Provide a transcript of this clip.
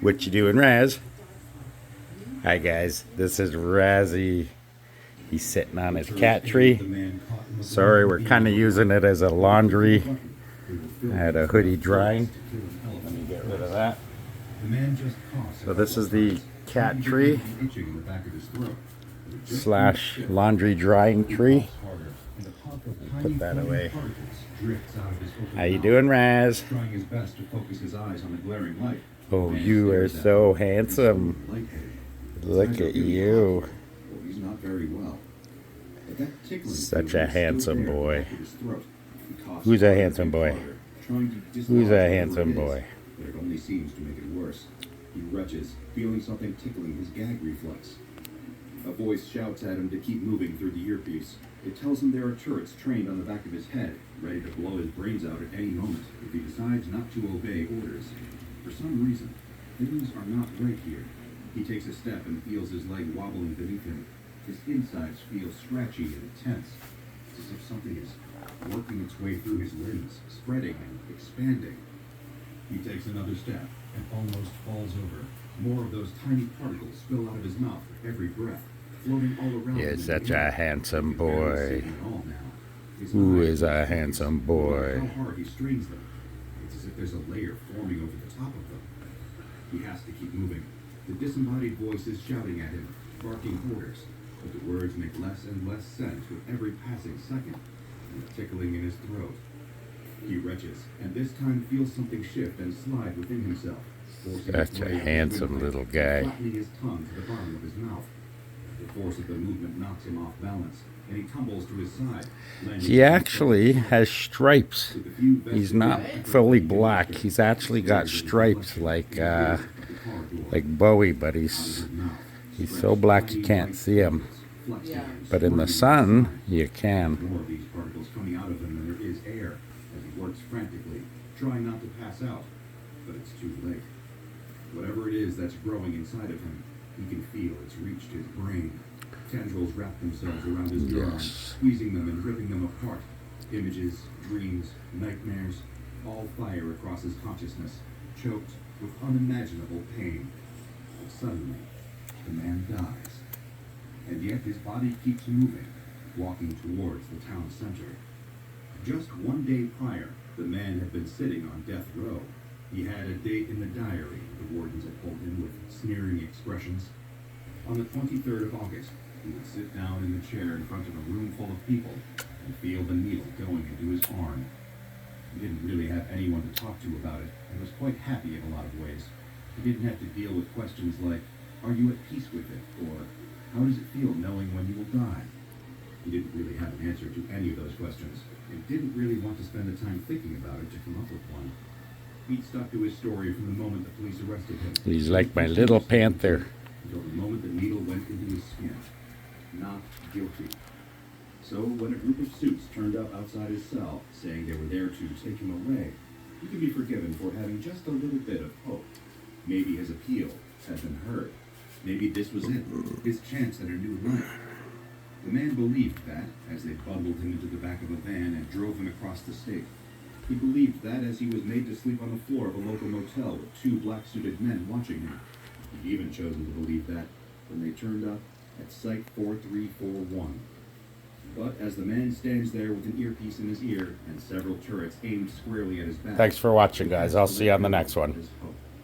What you doing, Raz? Hi guys, this is Razzy. He's sitting on his cat tree. Sorry, we're kind of using it as a laundry. I had a hoodie drying. Let me get rid of that. So this is the cat tree slash laundry drying tree. Put that away. How you doing, Raz? Oh, you are so handsome. Look at you. Such a handsome boy. Who's a handsome boy? Who's a handsome boy? But it only seems to make it worse. He retches, feeling something tickling his gag reflex. A voice shouts at him to keep moving through the earpiece. It tells him there are turrets trained on the back of his head, ready to blow his brains out at any moment if he decides not to obey orders. For some reason, things are not right here. He takes a step and feels his leg wobbling beneath him. His insides feel scratchy and tense. It's as if something is working its way through his limbs, spreading and expanding. He takes another step and almost falls over. More of those tiny particles spill out of his mouth with every breath, floating all around him. You're such a handsome boy. Who is a handsome boy? How hard he strains them. It's as if there's a layer forming over the top of them. He has to keep moving. The disembodied voice is shouting at him, barking orders, but the words make less and less sense with every passing second, and the tickling in his throat. He retches, and this time feels something shift and slide within himself. Such a handsome little guy. Flattening his tongue to the bottom of his mouth. The force of the movement knocks him off balance, and he tumbles to his side. He actually has stripes. He's not fully black. He's actually got stripes like Bowie, but he's so black you can't see him. But in the sun, you can. More of these particles coming out of him than there is air, as he works frantically, trying not to pass out. But it's too late. Whatever it is that's growing inside of him, he can feel it's reached his brain. Tendrils wrap themselves around his neurons, squeezing them and ripping them apart. Images, dreams, nightmares, all fire across his consciousness, choked with unimaginable pain. And suddenly, the man dies. And yet his body keeps moving, walking towards the town center. Just one day prior, the man had been sitting on death row. He had a date in the diary the wardens had pulled him with sneering expressions. On the 23rd of August, he would sit down in the chair in front of a room full of people and feel the needle going into his arm. He didn't really have anyone to talk to about it and was quite happy in a lot of ways. He didn't have to deal with questions like, are you at peace with it? Or, how does it feel knowing when you will die? He didn't really have an answer to any of those questions and didn't really want to spend the time thinking about it to come up with one. He'd stuck to his story from the moment the police arrested him. He's like my little panther. Until the moment the needle went into his skin. Not guilty. So when a group of suits turned up outside his cell, saying they were there to take him away, he could be forgiven for having just a little bit of hope. Maybe his appeal had been heard. Maybe this was it, his chance at a new life. The man believed that, as they bundled him into the back of a van and drove him across the state. He believed that as he was made to sleep on the floor of a local motel with two black-suited men watching him. He'd even chosen to believe that when they turned up at Site 4341. But as the man stands there with an earpiece in his ear and several turrets aimed squarely at his back... Thanks for watching, guys. I'll see you on the next one.